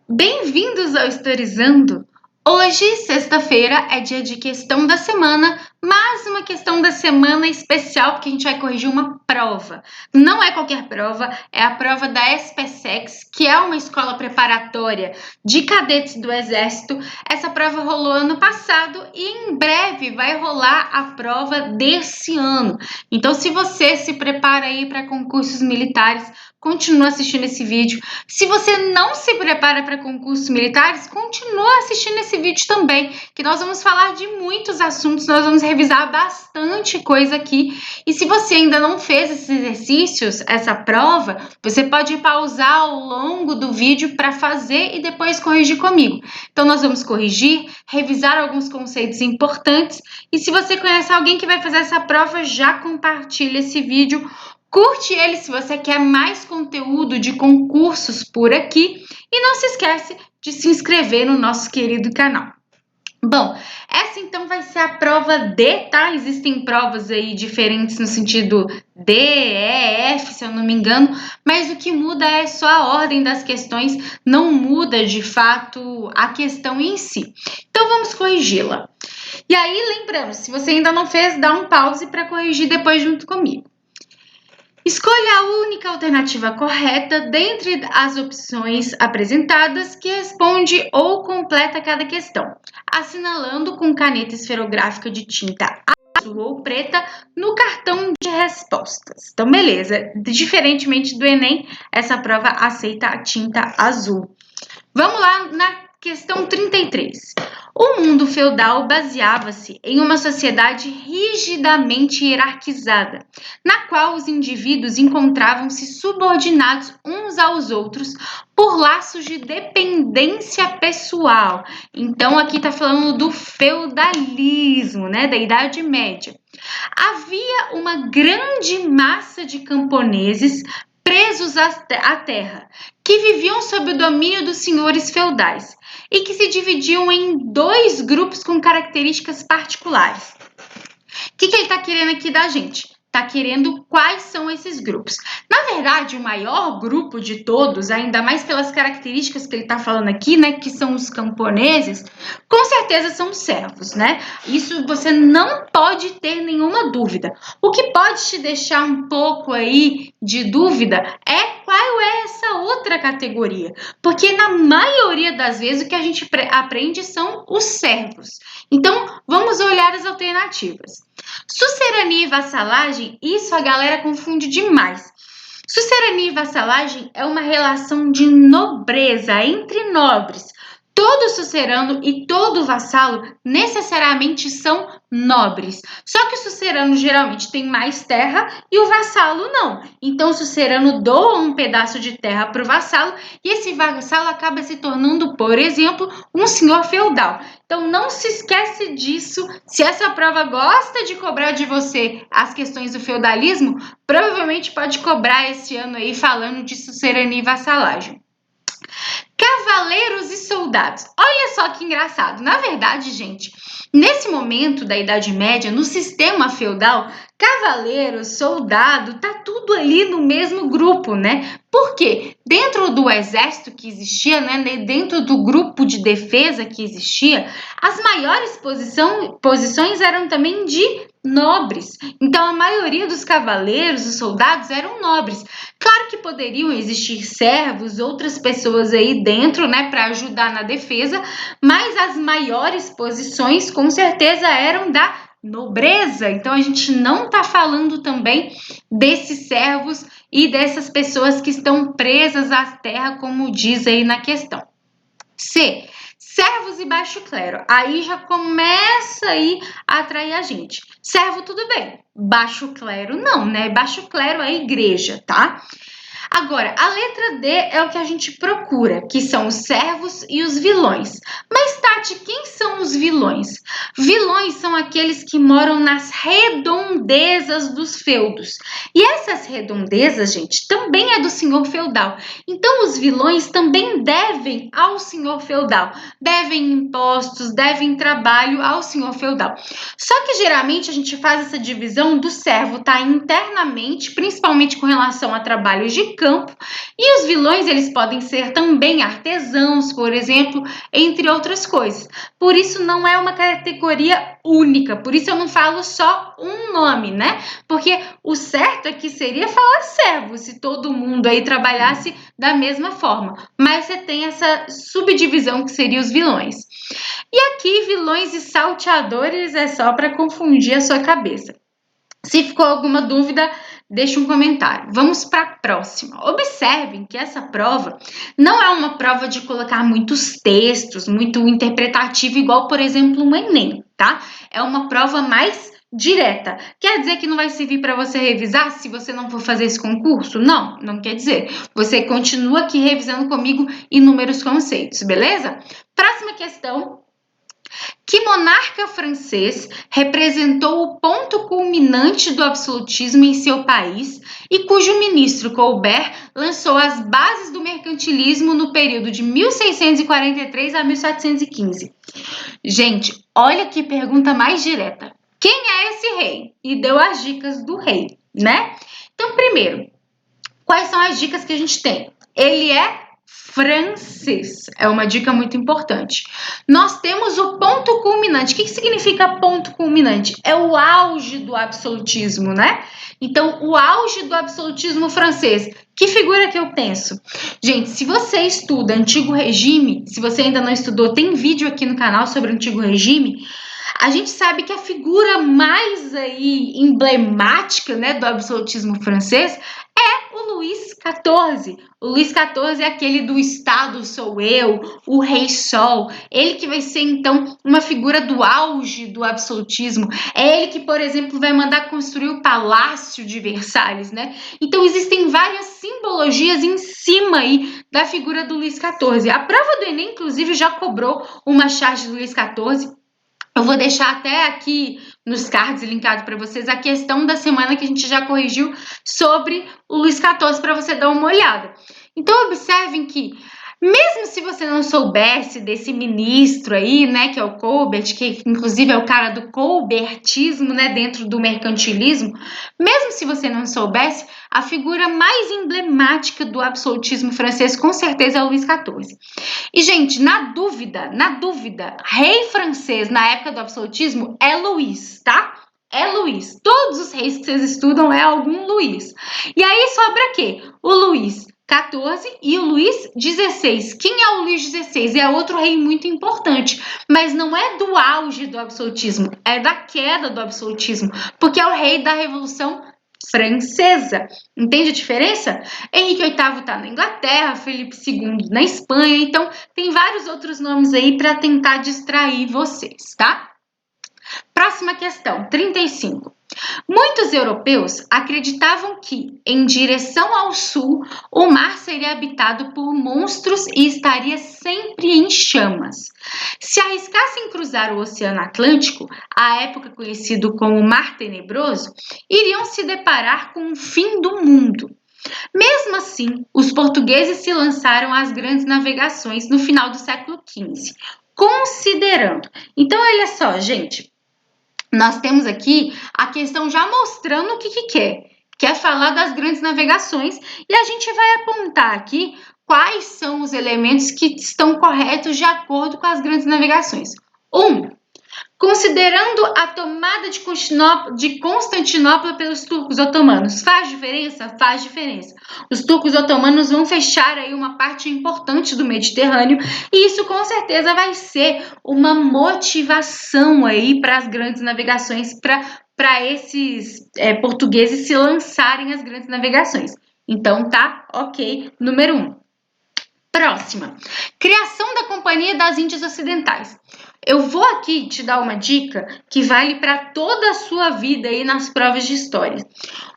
Bem-vindos ao Historizando! Hoje, sexta-feira, é dia de questão da semana, mas uma questão da semana especial, porque a gente vai corrigir uma prova. Não é qualquer prova, é a prova da SPSEX, que é uma escola preparatória de cadetes do Exército. Essa prova rolou ano passado e em breve vai rolar a prova desse ano. Então, se você se prepara aí para concursos militares, continua assistindo esse vídeo. Se você não se prepara para concursos militares, continua assistindo esse vídeo também, que nós vamos falar de muitos assuntos, nós vamos revisar bastante coisa aqui. E se você ainda não fez esses exercícios, essa prova, você pode pausar ao longo do vídeo para fazer e depois corrigir comigo. Então nós vamos corrigir, revisar alguns conceitos importantes, e se você conhece alguém que vai fazer essa prova, já compartilha esse vídeo. Curte ele se você quer mais conteúdo de concursos por aqui e não se esquece de se inscrever no nosso querido canal. Bom, essa então vai ser a prova D, tá? Existem provas aí diferentes no sentido D, E, F, se eu não me engano, mas o que muda é só a ordem das questões, não muda de fato a questão em si. Então vamos corrigi-la. E aí, lembrando, se você ainda não fez, dá um pause para corrigir depois junto comigo. Escolha a única alternativa correta dentre as opções apresentadas que responde ou completa cada questão, assinalando com caneta esferográfica de tinta azul ou preta no cartão de respostas. Então, beleza. Diferentemente do Enem, essa prova aceita a tinta azul. Vamos lá na questão 33. O mundo feudal baseava-se em uma sociedade rigidamente hierarquizada, na qual os indivíduos encontravam-se subordinados uns aos outros por laços de dependência pessoal. Então, aqui está falando do feudalismo, né, da Idade Média. Havia uma grande massa de camponeses presos à terra, que viviam sob o domínio dos senhores feudais e que se dividiam em dois grupos com características particulares. O que ele está querendo aqui da gente? Está querendo quais são esses grupos. Na verdade, o maior grupo de todos, ainda mais pelas características que ele está falando aqui, né, que são os camponeses, com certeza são os servos, né? Isso você não pode ter nenhuma dúvida. O que pode te deixar um pouco aí de dúvida é qual é essa outra categoria, porque na maioria das vezes o que a gente aprende são os servos. Então, vamos olhar as alternativas. Sucerania e vassalagem, isso a galera confunde demais. Sucerania e vassalagem é uma relação de nobreza entre nobres. Todo sucerano e todo vassalo necessariamente são nobres. Só que o sucerano geralmente tem mais terra e o vassalo não. Então o sucerano doa um pedaço de terra para o vassalo e esse vassalo acaba se tornando, por exemplo, um senhor feudal. Então não se esquece disso. Se essa prova gosta de cobrar de você as questões do feudalismo, provavelmente pode cobrar esse ano aí falando de sucerania e vassalagem. Cavaleiros e soldados. Olha só que engraçado. Na verdade, gente, nesse momento da Idade Média, no sistema feudal, cavaleiro, soldado, tá tudo ali no mesmo grupo, né? Por quê? Dentro do exército que existia, né, dentro do grupo de defesa que existia, as maiores posições eram também de nobres. Então, a maioria dos cavaleiros, dos soldados, eram nobres. Claro que poderiam existir servos, outras pessoas aí dentro, né, para ajudar na defesa, mas as maiores posições, com certeza, eram da nobreza. Então, a gente não está falando também desses servos e dessas pessoas que estão presas à terra, como diz aí na questão. C. Servos e baixo clero. Aí já começa aí a atrair a gente. Servo, tudo bem. Baixo clero, não, né? Baixo clero é a igreja, tá? Agora, a letra D é o que a gente procura, que são os servos e os vilões. Mas, Tati, quem são os vilões? Vilões são aqueles que moram nas redondezas dos feudos. E essas redondezas, gente, também é do senhor feudal. Então, os vilões também devem ao senhor feudal. Devem impostos, devem trabalho ao senhor feudal. Só que, geralmente, a gente faz essa divisão do servo, tá? Internamente, principalmente com relação a trabalhos de campo, campo. E os vilões, eles podem ser também artesãos, por exemplo, entre outras coisas. Por isso não é uma categoria única, por isso eu não falo só um nome, né? Porque o certo aqui seria falar servo, se todo mundo aí trabalhasse da mesma forma. Mas você tem essa subdivisão que seria os vilões. E aqui, vilões e salteadores é só para confundir a sua cabeça. Se ficou alguma dúvida, deixe um comentário. Vamos para a próxima. Observem que essa prova não é uma prova de colocar muitos textos, muito interpretativo, igual, por exemplo, um Enem, tá? É uma prova mais direta. Quer dizer que não vai servir para você revisar se você não for fazer esse concurso? Não, não quer dizer. Você continua aqui revisando comigo inúmeros conceitos, beleza? Próxima questão. Que monarca francês representou o ponto culminante do absolutismo em seu país e cujo ministro Colbert lançou as bases do mercantilismo no período de 1643 a 1715? Gente, olha que pergunta mais direta. Quem é esse rei? E deu as dicas do rei, né? Então, primeiro, quais são as dicas que a gente tem? Ele é francês. É uma dica muito importante. Nós temos o ponto culminante. O que significa ponto culminante? É o auge do absolutismo, né? Então, o auge do absolutismo francês. Que figura que eu penso? Gente, se você estuda Antigo Regime, se você ainda não estudou, tem vídeo aqui no canal sobre Antigo Regime. A gente sabe que a figura mais aí emblemática, né, do absolutismo francês é o Luís XIV. O Luís XIV é aquele do Estado sou eu, o Rei Sol. Ele que vai ser, então, uma figura do auge do absolutismo. É ele que, por exemplo, vai mandar construir o Palácio de Versalhes, né? Então, existem várias simbologias em cima aí da figura do Luís XIV. A prova do Enem, inclusive, já cobrou uma charge do Luís XIV. Eu vou deixar até aqui nos cards linkado para vocês a questão da semana que a gente já corrigiu sobre o Luís XIV para você dar uma olhada. Então, observem que, mesmo se você não soubesse desse ministro aí, né, que é o Colbert, que inclusive é o cara do colbertismo, né, dentro do mercantilismo, mesmo se você não soubesse, a figura mais emblemática do absolutismo francês com certeza é o Luís XIV. E, gente, na dúvida, rei francês na época do absolutismo é Luís, tá? É Luís. Todos os reis que vocês estudam é algum Luís. E aí sobra quê? O Luís XIV e o Luís XVI. Quem é o Luís XVI? É outro rei muito importante, mas não é do auge do absolutismo, é da queda do absolutismo, porque é o rei da Revolução Francesa. Entende a diferença? Henrique VIII está na Inglaterra, Felipe II na Espanha, então tem vários outros nomes aí para tentar distrair vocês, tá? Próxima questão, 35. Muitos europeus acreditavam que, em direção ao sul, o mar seria habitado por monstros e estaria sempre em chamas. Se arriscassem cruzar o Oceano Atlântico, à época conhecido como Mar Tenebroso, iriam se deparar com o fim do mundo. Mesmo assim, os portugueses se lançaram às grandes navegações no final do século XV, considerando. Então, olha só, gente. Nós temos aqui a questão já mostrando o que quer. Quer falar das grandes navegações e a gente vai apontar aqui quais são os elementos que estão corretos de acordo com as grandes navegações. 1. Considerando a tomada de Constantinopla pelos turcos otomanos, faz diferença? Faz diferença. Os turcos otomanos vão fechar aí uma parte importante do Mediterrâneo e isso com certeza vai ser uma motivação aí para as grandes navegações, para esses portugueses se lançarem às grandes navegações. Então tá, ok, número 1. Próxima, criação da Companhia das Índias Ocidentais. Eu vou aqui te dar uma dica que vale para toda a sua vida aí nas provas de história.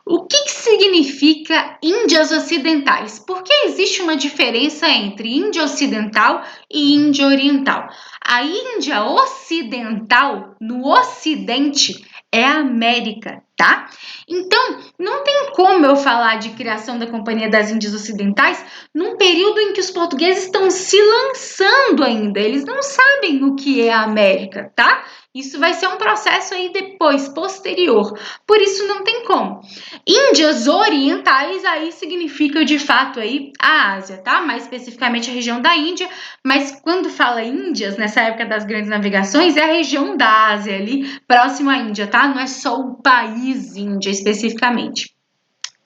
O que significa Índias Ocidentais? Porque existe uma diferença entre Índia Ocidental e Índia Oriental. A Índia Ocidental, no Ocidente, é a América, tá? Então, não tem como eu falar de criação da Companhia das Índias Ocidentais num período em que os portugueses estão se lançando ainda. Eles não sabem o que é a América, tá? Isso vai ser um processo aí depois, posterior. Por isso não tem como. Índias orientais aí significa de fato aí a Ásia, tá? Mais especificamente a região da Índia, mas quando fala Índias, nessa época das grandes navegações, é a região da Ásia ali, próximo à Índia, tá? Não é só o país Índia especificamente.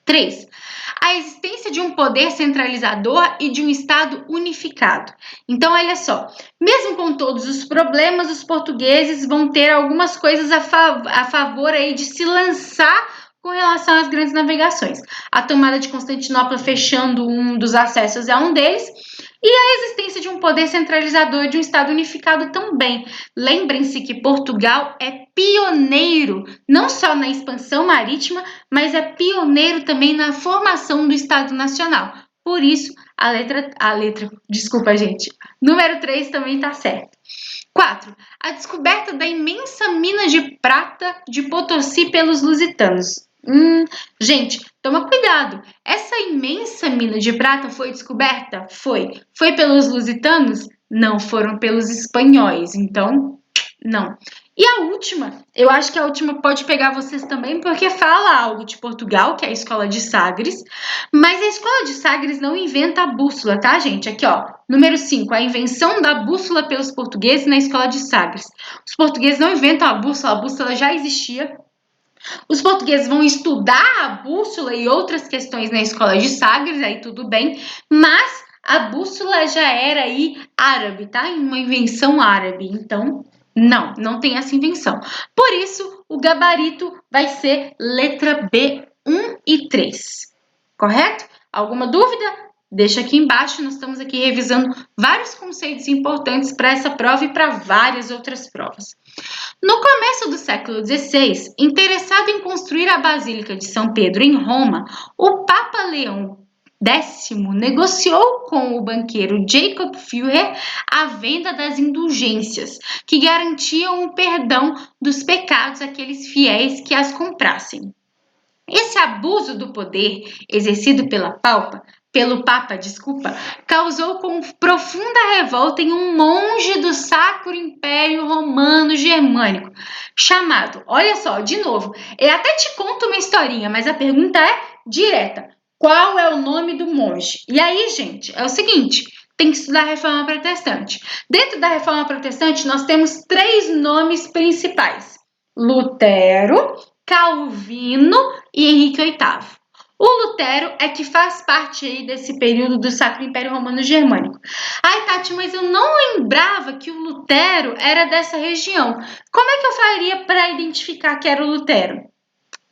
3. A existência de um poder centralizador e de um Estado unificado. Então, olha só, mesmo com todos os problemas, os portugueses vão ter algumas coisas a favor aí de se lançar com relação às grandes navegações. A tomada de Constantinopla fechando um dos acessos é um deles, e a existência de um poder centralizador de um Estado unificado também. Lembrem-se que Portugal é pioneiro, não só na expansão marítima, mas é pioneiro também na formação do Estado Nacional. Por isso, desculpa, gente. Número 3 também está certo. 4. A descoberta da imensa mina de prata de Potosí pelos lusitanos. Gente, toma cuidado. Essa imensa mina de prata foi descoberta? Foi. Foi pelos lusitanos? Não, foram pelos espanhóis. Então, não. E a última, eu acho que a última pode pegar vocês também, porque fala algo de Portugal, que é a Escola de Sagres, mas a Escola de Sagres não inventa a bússola, tá, gente? Aqui, ó, número 5, a invenção da bússola pelos portugueses na Escola de Sagres. Os portugueses não inventam a bússola já existia. Os portugueses vão estudar a bússola e outras questões na Escola de Sagres, aí tudo bem, mas a bússola já era aí árabe, tá? Uma invenção árabe, então não tem essa invenção. Por isso, o gabarito vai ser letra B, 1 e 3, correto? Alguma dúvida? Deixa aqui embaixo, nós estamos aqui revisando vários conceitos importantes para essa prova e para várias outras provas. No começo do século XVI, interessado em construir a Basílica de São Pedro em Roma, o Papa Leão X negociou com o banqueiro Jacob Führer a venda das indulgências, que garantiam o perdão dos pecados àqueles fiéis que as comprassem. Esse abuso do poder exercido pelo Papa, causou com profunda revolta em um monge do Sacro Império Romano Germânico, chamado, olha só, de novo, eu até te conto uma historinha, mas a pergunta é direta. Qual é o nome do monge? E aí, gente, é o seguinte, tem que estudar a Reforma Protestante. Dentro da Reforma Protestante, nós temos 3 nomes principais: Lutero, Calvino e Henrique VIII. O Lutero é que faz parte aí desse período do Sacro Império Romano Germânico. Ai, Tati, mas eu não lembrava que o Lutero era dessa região. Como é que eu faria para identificar que era o Lutero?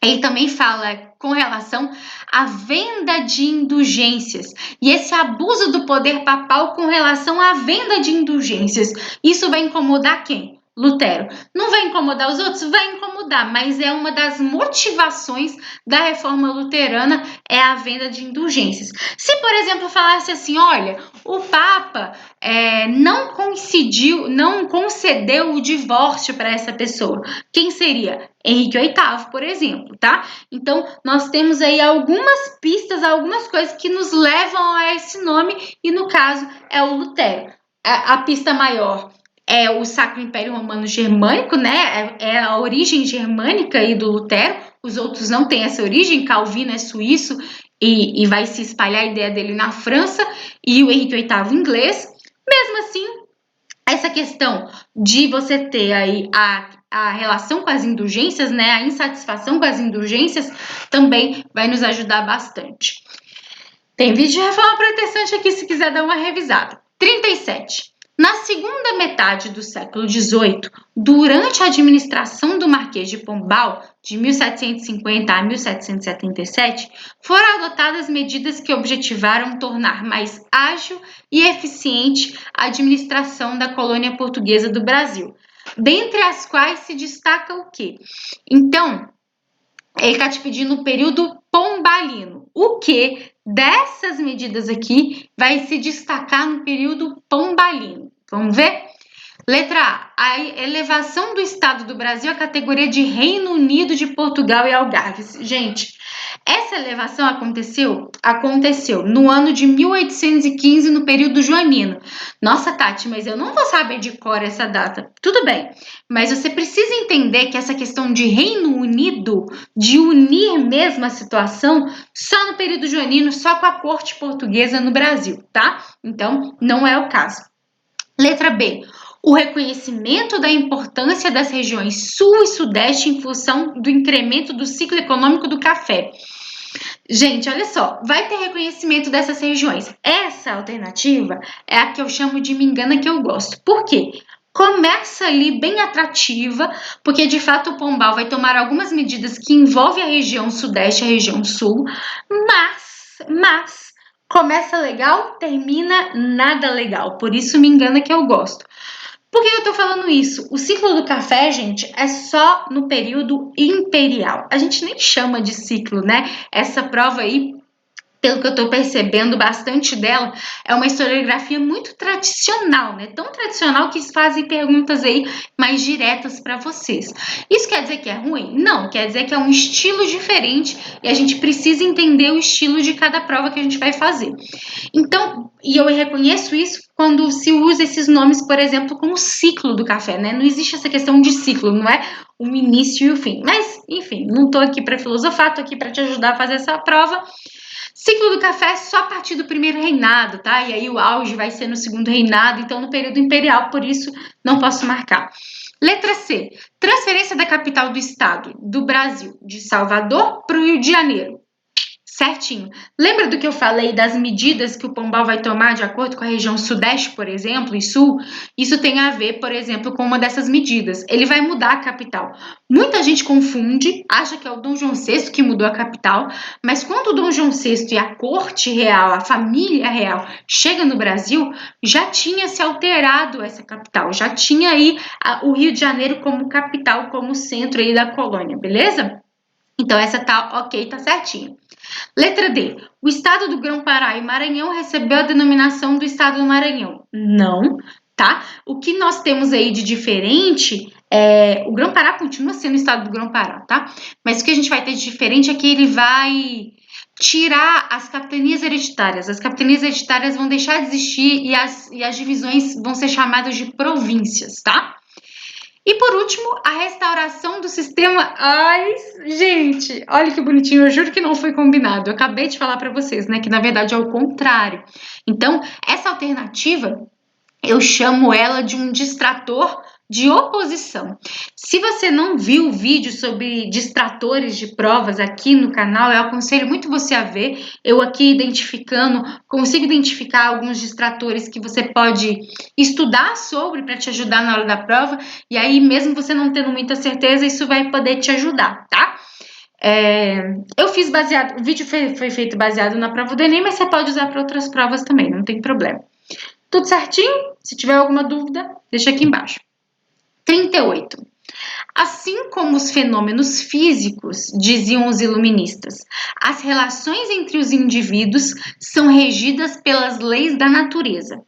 Ele também fala com relação à venda de indulgências e esse abuso do poder papal com relação à venda de indulgências. Isso vai incomodar quem? Lutero. Não vai incomodar os outros? Vai incomodar, mas é uma das motivações da reforma luterana, é a venda de indulgências. Se, por exemplo, falasse assim, olha, o Papa não concedeu o divórcio para essa pessoa, quem seria? Henrique VIII, por exemplo, tá? Então, nós temos aí algumas pistas, algumas coisas que nos levam a esse nome, e no caso é o Lutero. A pista maior é o Sacro Império Romano Germânico, né? É a origem germânica aí do Lutero. Os outros não têm essa origem. Calvino é suíço e vai se espalhar a ideia dele na França, e o Henrique VIII inglês. Mesmo assim, essa questão de você ter aí a relação com as indulgências, né? A insatisfação com as indulgências também vai nos ajudar bastante. Tem vídeo de Reforma Protestante aqui se quiser dar uma revisada. 37. Na segunda metade do século XVIII, durante a administração do Marquês de Pombal, de 1750 a 1777, foram adotadas medidas que objetivaram tornar mais ágil e eficiente a administração da colônia portuguesa do Brasil, dentre as quais se destaca o quê? Então, ele está te pedindo o período pombalino. O que dessas medidas aqui vai se destacar no período pombalino? Vamos ver? Letra A elevação do Estado do Brasil à categoria de Reino Unido de Portugal e Algarves. Gente, Essa elevação aconteceu no ano de 1815, no período joanino. Nossa, Tati, mas eu não vou saber de cor essa data. Tudo bem, mas você precisa entender que essa questão de Reino Unido, de unir mesmo a situação, só no período joanino, só com a corte portuguesa no Brasil, tá? Então, não é o caso. Letra B. O reconhecimento da importância das regiões sul e sudeste em função do incremento do ciclo econômico do café. Gente, olha só, vai ter reconhecimento dessas regiões. Essa alternativa é a que eu chamo de me engana que eu gosto. Por quê? Começa ali bem atrativa, porque de fato o Pombal vai tomar algumas medidas que envolvem a região sudeste e a região sul, mas começa legal, termina nada legal. Por isso me engana que eu gosto. Por que eu tô falando isso? O ciclo do café, gente, é só no período imperial. A gente nem chama de ciclo, né? Essa prova aí, pelo que eu tô percebendo bastante dela, é uma historiografia muito tradicional, né? Tão tradicional que eles fazem perguntas aí mais diretas para vocês. Isso quer dizer que é ruim? Não, quer dizer que é um estilo diferente e a gente precisa entender o estilo de cada prova que a gente vai fazer. Então, e eu reconheço isso quando se usa esses nomes, por exemplo, como ciclo do café, né? Não existe essa questão de ciclo, não é o início e o fim. Mas, enfim, não tô aqui para filosofar, tô aqui para te ajudar a fazer essa prova. Ciclo do café é só a partir do primeiro reinado, tá? E aí o auge vai ser no segundo reinado, então no período imperial, por isso não posso marcar. Letra C. Transferência da capital do estado do Brasil, de Salvador para o Rio de Janeiro. Certinho. Lembra do que eu falei das medidas que o Pombal vai tomar de acordo com a região sudeste, por exemplo, e sul? Isso tem a ver, por exemplo, com uma dessas medidas. Ele vai mudar a capital. Muita gente confunde, acha que é o Dom João VI que mudou a capital, mas quando o Dom João VI e a corte real, a família real, chega no Brasil, já tinha se alterado essa capital, já tinha aí o Rio de Janeiro como capital, como centro aí da colônia, beleza? Então essa tá ok, tá certinho. Letra D. O estado do Grão-Pará e Maranhão recebeu a denominação do estado do Maranhão. Não, tá? O que nós temos aí de diferente é... O Grão-Pará continua sendo o estado do Grão-Pará, tá? Mas o que a gente vai ter de diferente é que ele vai tirar as capitanias hereditárias. As capitanias hereditárias vão deixar de existir e as divisões vão ser chamadas de províncias, tá? E por último, a restauração do sistema. Ai, gente, olha que bonitinho, eu juro que não foi combinado. Eu acabei de falar para vocês, né, que na verdade é o contrário. Então, essa alternativa, eu chamo ela de um distrator de oposição. Se você não viu o vídeo sobre distratores de provas aqui no canal, eu aconselho muito você a ver. Eu aqui consigo identificar alguns distratores que você pode estudar sobre para te ajudar na hora da prova. E aí, mesmo você não tendo muita certeza, isso vai poder te ajudar, tá? Eu fiz o vídeo foi feito baseado na prova do Enem, mas você pode usar para outras provas também, não tem problema. Tudo certinho? Se tiver alguma dúvida, deixa aqui embaixo. 38. Assim como os fenômenos físicos, diziam os iluministas, as relações entre os indivíduos são regidas pelas leis da natureza.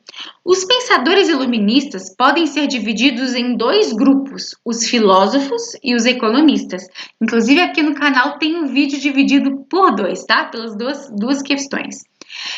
Os pensadores iluministas podem ser divididos em dois grupos, os filósofos e os economistas. Inclusive aqui no canal tem um vídeo dividido por dois, tá? Pelas duas questões.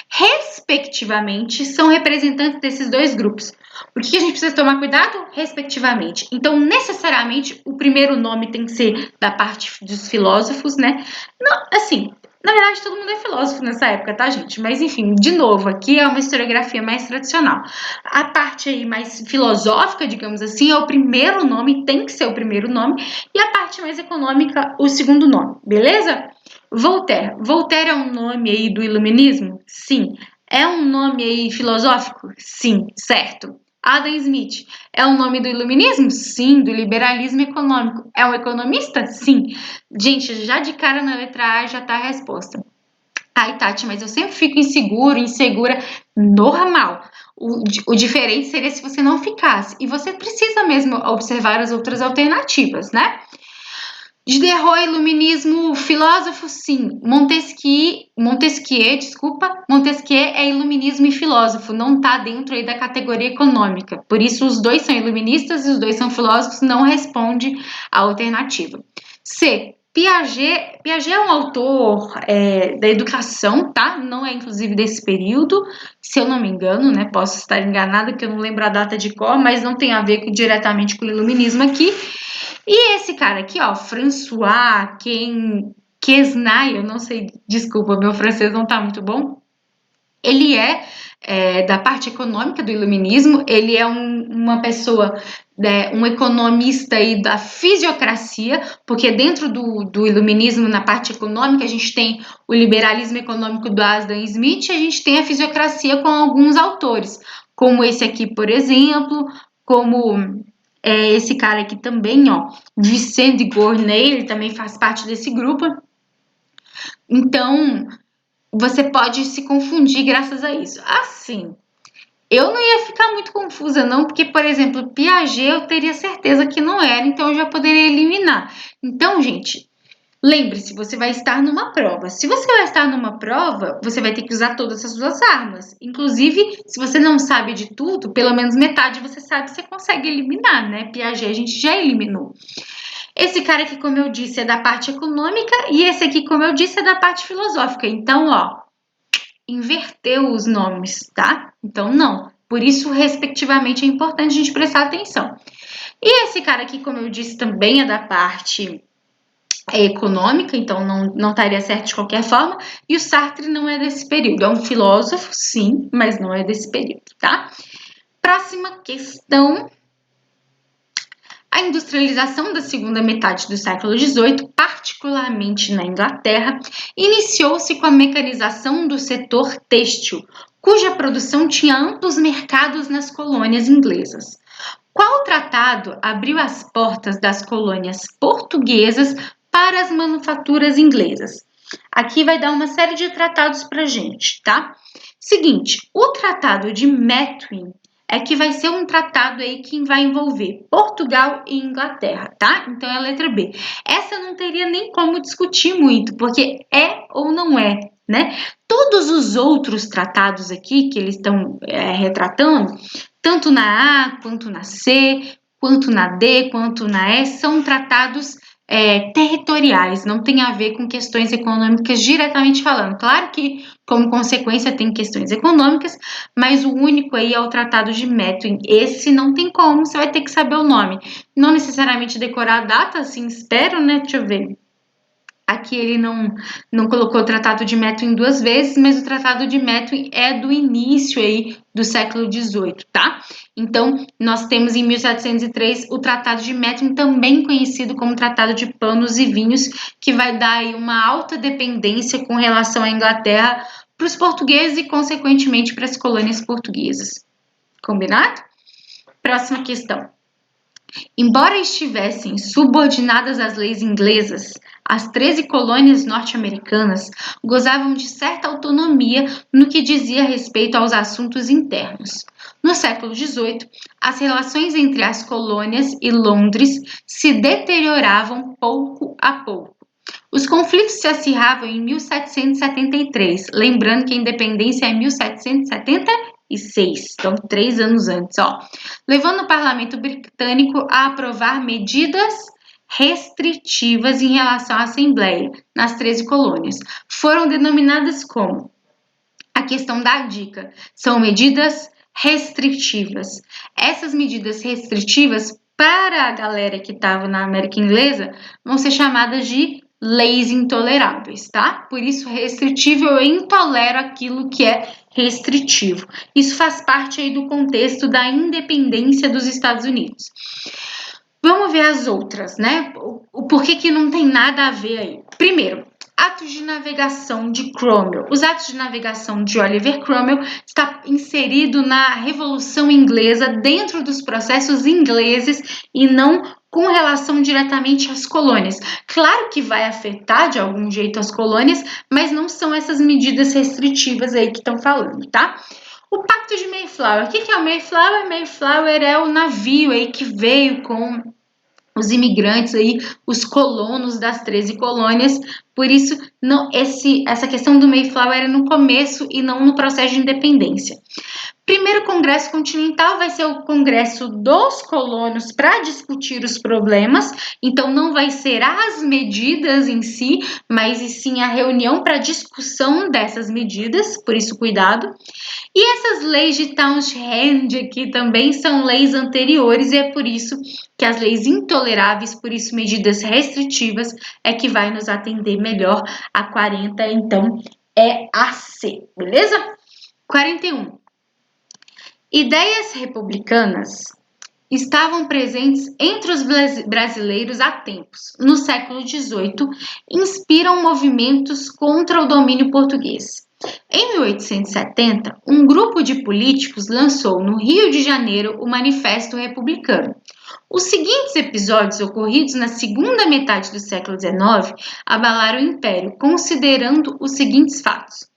Respectivamente, são representantes desses dois grupos. O que a gente precisa tomar cuidado? Respectivamente. Então, necessariamente, o primeiro nome tem que ser da parte dos filósofos, né? Não, assim, na verdade, todo mundo é filósofo nessa época, tá, gente? Mas, enfim, de novo, aqui é uma historiografia mais tradicional. A parte aí mais filosófica, digamos assim, é o primeiro nome, tem que ser o primeiro nome, e a parte mais econômica, o segundo nome, beleza? Voltaire. Voltaire é um nome aí do iluminismo? Sim. É um nome aí filosófico? Sim, certo. Adam Smith é um nome do iluminismo? Sim. Do liberalismo econômico. É um economista? Sim. Gente, já de cara na letra A já tá a resposta. Ai, Tati, mas eu sempre fico insegura. Normal. O diferente seria se você não ficasse. E você precisa mesmo observar as outras alternativas, né? Diderot, iluminismo, filósofo, sim. Montesquieu é iluminismo e filósofo, não está dentro aí da categoria econômica. Por isso, os dois são iluministas e os dois são filósofos, não responde a alternativa. C. Piaget é um autor da educação, tá? Não é inclusive desse período, se eu não me engano, né? Posso estar enganada, que eu não lembro a data de cor, mas não tem a ver diretamente com o iluminismo aqui. E esse cara aqui, ó, François Quesnay, eu não sei, desculpa, meu francês não tá muito bom. Ele da parte econômica do iluminismo, ele é uma pessoa, um economista aí da fisiocracia, porque dentro do iluminismo, na parte econômica, a gente tem o liberalismo econômico do Adam Smith, e a gente tem a fisiocracia com alguns autores, como esse aqui, por exemplo, como esse cara aqui também, ó, Vicente Gournay, ele também faz parte desse grupo. Então, você pode se confundir graças a isso. Assim, eu não ia ficar muito confusa não, porque, por exemplo, Piaget eu teria certeza que não era, então eu já poderia eliminar. Então, gente, lembre-se, você vai estar numa prova. Se você vai estar numa prova, você vai ter que usar todas as suas armas. Inclusive, se você não sabe de tudo, pelo menos metade você sabe, você consegue eliminar, né? Piaget a gente já eliminou. Esse cara aqui, como eu disse, é da parte econômica e esse aqui, como eu disse, é da parte filosófica. Então, ó, inverteu os nomes, tá? Então, não. Por isso, respectivamente, é importante a gente prestar atenção. E esse cara aqui, como eu disse, também é da parte econômica, então não estaria certo de qualquer forma. E o Sartre não é desse período. É um filósofo, sim, mas não é desse período, tá? Próxima questão. A industrialização da segunda metade do século XVIII, particularmente na Inglaterra, iniciou-se com a mecanização do setor têxtil, cuja produção tinha amplos mercados nas colônias inglesas. Qual tratado abriu as portas das colônias portuguesas para as manufaturas inglesas? Aqui vai dar uma série de tratados para gente, tá? Seguinte, o Tratado de Methuen que vai ser um tratado aí que vai envolver Portugal e Inglaterra, tá? Então é a letra B. Essa não teria nem como discutir muito, porque é ou não é, né? Todos os outros tratados aqui que eles estão retratando, tanto na A, quanto na C, quanto na D, quanto na E, são tratados territoriais, não tem a ver com questões econômicas diretamente falando. Claro que, como consequência, tem questões econômicas, mas o único aí é o Tratado de Methuen. Esse não tem como, você vai ter que saber o nome. Não necessariamente decorar a data, assim, espero, né? Deixa eu ver. Aqui ele não colocou o Tratado de Methuen duas vezes, mas o Tratado de Methuen é do início aí do século XVIII, tá? Então, nós temos em 1703 o Tratado de Methuen, também conhecido como Tratado de Panos e Vinhos, que vai dar aí uma alta dependência com relação à Inglaterra para os portugueses e, consequentemente, para as colônias portuguesas. Combinado? Próxima questão. Embora estivessem subordinadas às leis inglesas, as 13 colônias norte-americanas gozavam de certa autonomia no que dizia respeito aos assuntos internos. No século XVIII, as relações entre as colônias e Londres se deterioravam pouco a pouco. Os conflitos se acirravam em 1773, lembrando que a independência é 1776, então 3 anos antes, ó, levando o parlamento britânico a aprovar medidas restritivas em relação à Assembleia nas 13 colônias. Foram denominadas como a questão da dica, são medidas restritivas. Essas medidas restritivas, para a galera que estava na América Inglesa, vão ser chamadas de leis intoleráveis, tá? Por isso, restritivo, eu intolero aquilo que é restritivo. Isso faz parte aí do contexto da independência dos Estados Unidos. Vamos ver as outras, né? O porquê que não tem nada a ver aí. Primeiro, atos de navegação de Cromwell. Os atos de navegação de Oliver Cromwell está inserido na Revolução Inglesa, dentro dos processos ingleses e não com relação diretamente às colônias. Claro que vai afetar de algum jeito as colônias, mas não são essas medidas restritivas aí que estão falando, tá? O Pacto de Mayflower. O que é o Mayflower? Mayflower é o navio aí que veio com os imigrantes aí, os colonos das 13 colônias, Por isso, essa questão do Mayflower era no começo e não no processo de independência. Primeiro Congresso Continental vai ser o Congresso dos colonos para discutir os problemas, então não vai ser as medidas em si, mas e sim a reunião para discussão dessas medidas, por isso cuidado. E essas leis de Townshend aqui também são leis anteriores e é por isso que as leis intoleráveis, por isso medidas restritivas, é que vai nos atender melhor. A 40, então, é a C, beleza? 41. Ideias republicanas estavam presentes entre os brasileiros há tempos. No século XVIII, inspiram movimentos contra o domínio português. Em 1870, um grupo de políticos lançou no Rio de Janeiro o Manifesto Republicano. Os seguintes episódios ocorridos na segunda metade do século XIX abalaram o Império, considerando os seguintes fatos.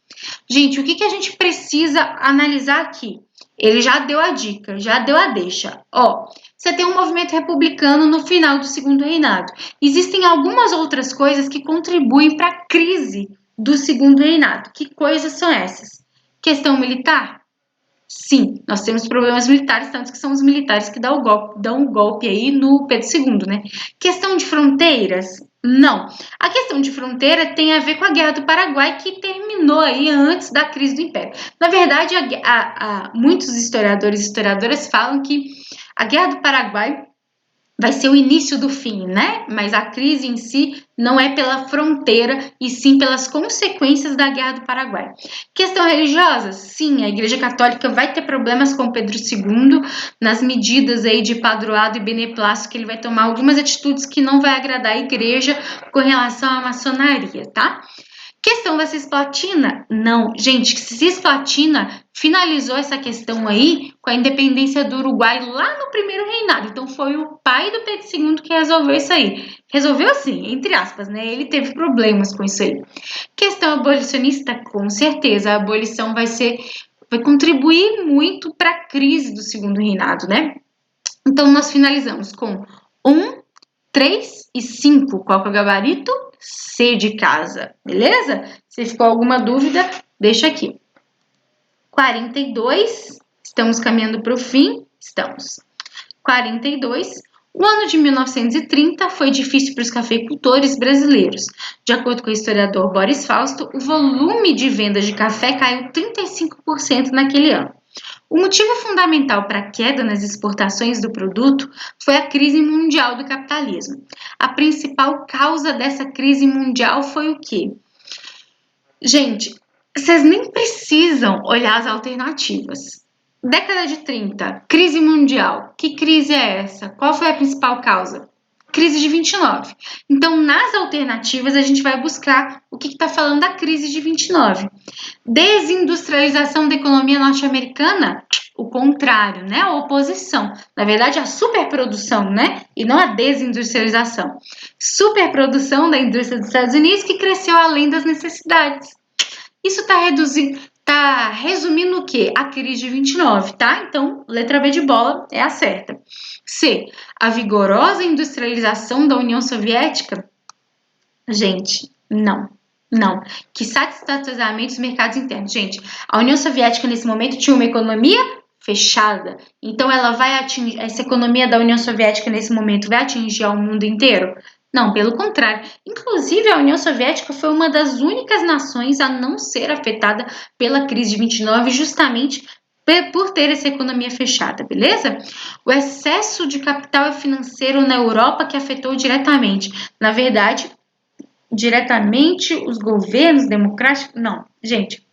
Gente, o que a gente precisa analisar aqui? Ele já deu a dica, já deu a deixa. Você tem um movimento republicano no final do segundo reinado. Existem algumas outras coisas que contribuem para a crise do segundo reinado. Que coisas são essas? Questão militar? Sim, nós temos problemas militares, tanto que são os militares que dão o golpe aí no Pedro II, né? Questão de fronteiras? Não. A questão de fronteira tem a ver com a Guerra do Paraguai, que terminou aí antes da crise do Império. Na verdade, muitos historiadores e historiadoras falam que a Guerra do Paraguai vai ser o início do fim, né? Mas a crise em si não é pela fronteira, e sim pelas consequências da Guerra do Paraguai. Questão religiosa? Sim, a Igreja Católica vai ter problemas com Pedro II nas medidas aí de padroado e beneplácito, que ele vai tomar algumas atitudes que não vai agradar a Igreja com relação à maçonaria, tá? Questão da Cisplatina? Não. Gente, Cisplatina finalizou essa questão aí com a independência do Uruguai lá no primeiro reinado. Então, foi o pai do Pedro II que resolveu isso aí. Resolveu assim, entre aspas, né? Ele teve problemas com isso aí. Questão abolicionista? Com certeza. A abolição vai contribuir muito para a crise do segundo reinado, né? Então, nós finalizamos com 1, 3 e 5. Qual que é o gabarito? C de casa, beleza? Se ficou alguma dúvida, deixa aqui. 42, estamos caminhando para o fim? Estamos. 42, o ano de 1930 foi difícil para os cafeicultores brasileiros. De acordo com o historiador Boris Fausto, o volume de vendas de café caiu 35% naquele ano. O motivo fundamental para a queda nas exportações do produto foi a crise mundial do capitalismo. A principal causa dessa crise mundial foi o quê? Gente, vocês nem precisam olhar as alternativas. Década de 30, crise mundial. Que crise é essa? Qual foi a principal causa? Crise de 29. Então, nas alternativas, a gente vai buscar o que está falando da crise de 29. Desindustrialização da economia norte-americana? O contrário, né? A oposição. Na verdade, a superprodução, né? E não a desindustrialização. Superprodução da indústria dos Estados Unidos que cresceu além das necessidades. Isso está resumindo o quê? A crise de 29, tá? Então, letra B de bola é a certa. C. A vigorosa industrialização da União Soviética? Gente, não. Não. Que satisfatoriamente os mercados internos. Gente, a União Soviética nesse momento tinha uma economia fechada. Então, ela vai atingir, essa economia da União Soviética nesse momento vai atingir ao mundo inteiro? Não, pelo contrário. Inclusive, a União Soviética foi uma das únicas nações a não ser afetada pela crise de 29, justamente por ter essa economia fechada, beleza? O excesso de capital financeiro na Europa que afetou diretamente. Na verdade, diretamente os governos democráticos? Não, gente.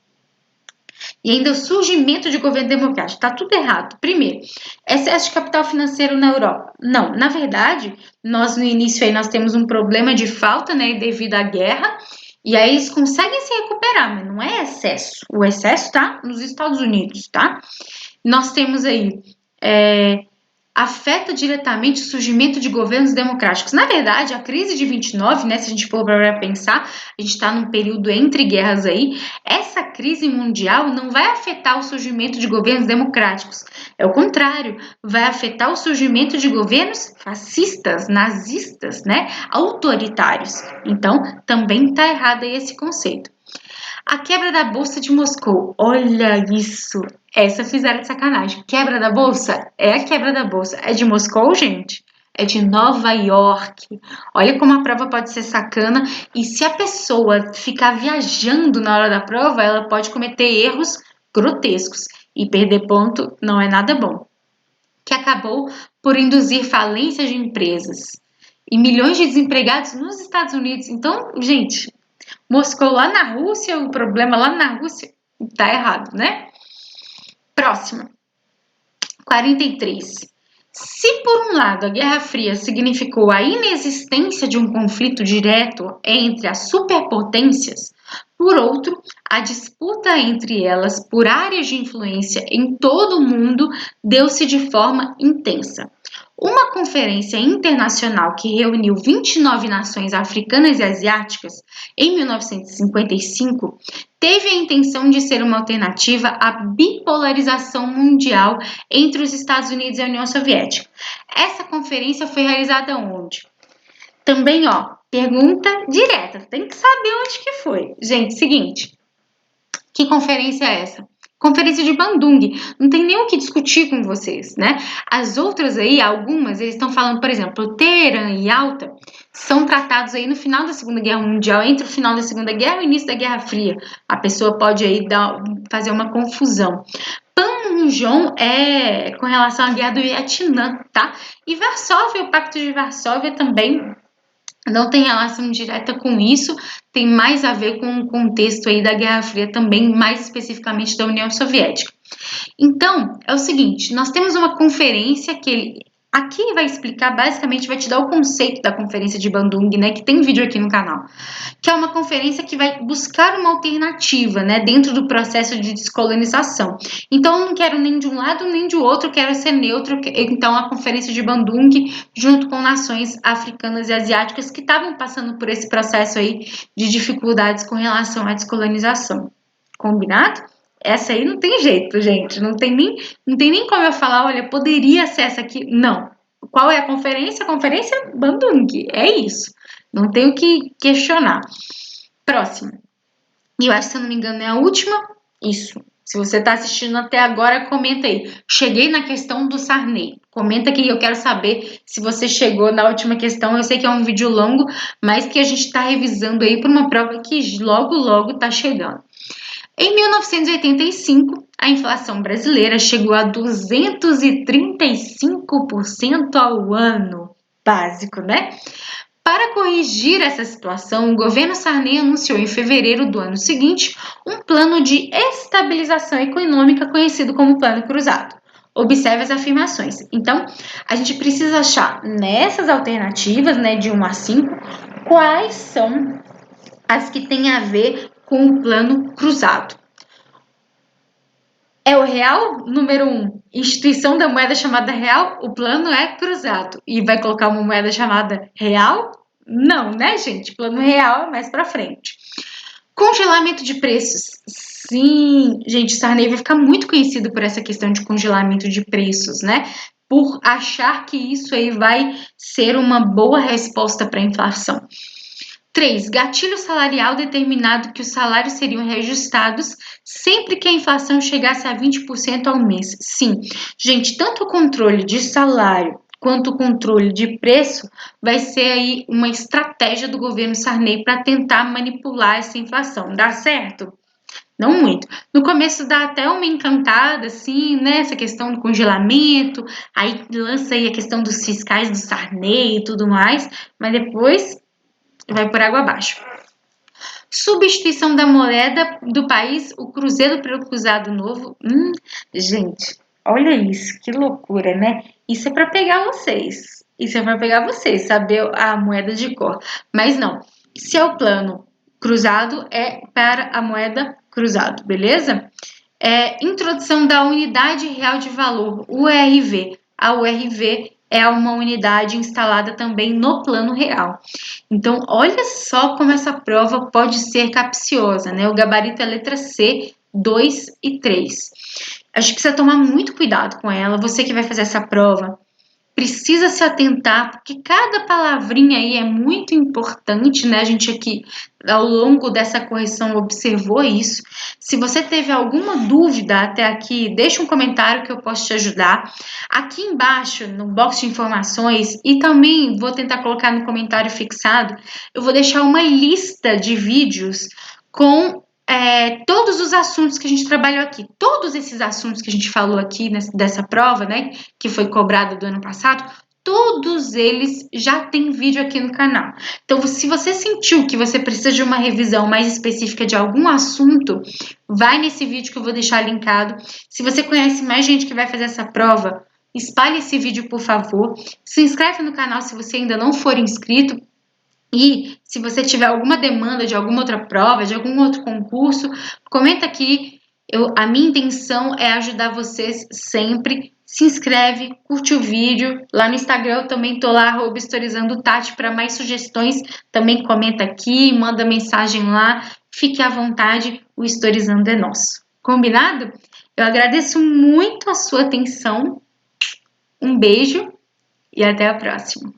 E ainda o surgimento de governo democrático. Está tudo errado. Primeiro, excesso de capital financeiro na Europa. Não, na verdade, nós no início aí nós temos um problema de falta, né, devido à guerra, e aí eles conseguem se recuperar, mas não é excesso. O excesso está nos Estados Unidos, tá? Nós temos aí afeta diretamente o surgimento de governos democráticos. Na verdade, a crise de 29, né, se a gente for para pensar, a gente está num período entre guerras aí, essa crise mundial não vai afetar o surgimento de governos democráticos. É o contrário, vai afetar o surgimento de governos fascistas, nazistas, né, autoritários. Então, também está errado aí esse conceito. A quebra da Bolsa de Moscou. Olha isso. Essa fizeram de sacanagem. Quebra da Bolsa? É a quebra da Bolsa. É de Moscou, gente? É de Nova York. Olha como a prova pode ser sacana. E se a pessoa ficar viajando na hora da prova, ela pode cometer erros grotescos. E perder ponto não é nada bom. Que acabou por induzir falência de empresas. E milhões de desempregados nos Estados Unidos. Então, gente, Moscou lá na Rússia, o problema lá na Rússia tá errado, né? Próxima. 43. Se por um lado a Guerra Fria significou a inexistência de um conflito direto entre as superpotências, por outro, a disputa entre elas por áreas de influência em todo o mundo deu-se de forma intensa. Uma conferência internacional que reuniu 29 nações africanas e asiáticas em 1955 teve a intenção de ser uma alternativa à bipolarização mundial entre os Estados Unidos e a União Soviética. Essa conferência foi realizada onde? Também, pergunta direta, tem que saber onde que foi. Gente, seguinte, que conferência é essa? Conferência de Bandung, não tem nem o que discutir com vocês, né? As outras aí, algumas, eles estão falando, por exemplo, Teherã e Yalta, são tratados aí no final da Segunda Guerra Mundial, entre o final da Segunda Guerra e o início da Guerra Fria. A pessoa pode aí fazer uma confusão. Panmunjom é com relação à Guerra do Vietnã, tá? E Varsóvia, o Pacto de Varsóvia também não tem relação direta com isso, tem mais a ver com o contexto aí da Guerra Fria também, mais especificamente da União Soviética. Então, é o seguinte, nós temos uma conferência que ele aqui vai explicar, basicamente vai te dar o conceito da conferência de Bandung, né, que tem vídeo aqui no canal, que é uma conferência que vai buscar uma alternativa, né, dentro do processo de descolonização. Então, eu não quero nem de um lado nem de outro, eu quero ser neutro. Então, a conferência de Bandung, junto com nações africanas e asiáticas que estavam passando por esse processo aí de dificuldades com relação à descolonização. Combinado? Essa aí não tem jeito, gente. Não tem nem como eu falar, olha, poderia ser essa aqui. Não. Qual é a conferência? A conferência Bandung. É isso. Não tem o que questionar. Próximo. E eu acho que, se eu não me engano, é a última. Isso. Se você está assistindo até agora, comenta aí. Cheguei na questão do Sarney. Comenta aqui, eu quero saber se você chegou na última questão. Eu sei que é um vídeo longo, mas que a gente está revisando aí para uma prova que logo, logo está chegando. Em 1985, a inflação brasileira chegou a 235% ao ano. Básico, né? Para corrigir essa situação, o governo Sarney anunciou em fevereiro do ano seguinte um plano de estabilização econômica conhecido como Plano Cruzado. Observe as afirmações. Então, a gente precisa achar nessas alternativas, né, de 1 a 5, quais são as que têm a ver com o Plano Cruzado. É o real, número 1, instituição da moeda chamada real, o plano é cruzado. E vai colocar uma moeda chamada real? Não, né, gente? Plano real é mais para frente. Congelamento de preços. Sim, gente, Sarney vai ficar muito conhecido por essa questão de congelamento de preços, né? Por achar que isso aí vai ser uma boa resposta para a inflação. 3. Gatilho salarial determinado que os salários seriam reajustados sempre que a inflação chegasse a 20% ao mês. Sim, gente, tanto o controle de salário quanto o controle de preço vai ser aí uma estratégia do governo Sarney para tentar manipular essa inflação. Dá certo? Não muito. No começo dá até uma encantada, assim, né? Essa questão do congelamento, aí lança aí a questão dos fiscais do Sarney e tudo mais, mas depois vai por água abaixo. Substituição da moeda do país, o cruzeiro pelo cruzado novo. Gente, olha isso, que loucura, né? Isso é para pegar vocês. Isso é para pegar vocês, saber a moeda de cor. Mas não, se é o plano cruzado, é para a moeda cruzado, beleza? Introdução da unidade real de valor, URV. a URV é uma unidade instalada também no plano real. Então, olha só como essa prova pode ser capciosa, né? O gabarito é letra C, 2 e 3. A gente precisa tomar muito cuidado com ela. Você que vai fazer essa prova, precisa se atentar, porque cada palavrinha aí é muito importante, né? A gente aqui, ao longo dessa correção, observou isso. Se você teve alguma dúvida até aqui, deixa um comentário que eu posso te ajudar. Aqui embaixo, no box de informações, e também vou tentar colocar no comentário fixado, eu vou deixar uma lista de vídeos com todos os assuntos que a gente trabalhou aqui, todos esses assuntos que a gente falou aqui dessa prova, né, que foi cobrada do ano passado, todos eles já tem vídeo aqui no canal. Então, se você sentiu que você precisa de uma revisão mais específica de algum assunto, vai nesse vídeo que eu vou deixar linkado. Se você conhece mais gente que vai fazer essa prova, espalhe esse vídeo, por favor. Se inscreve no canal se você ainda não for inscrito. E se você tiver alguma demanda de alguma outra prova, de algum outro concurso, comenta aqui. A minha intenção é ajudar vocês sempre. Se inscreve, curte o vídeo. Lá no Instagram eu também tô lá, @historizando_tati, para mais sugestões. Também comenta aqui, manda mensagem lá. Fique à vontade, o Historizando é nosso. Combinado? Eu agradeço muito a sua atenção. Um beijo e até a próxima.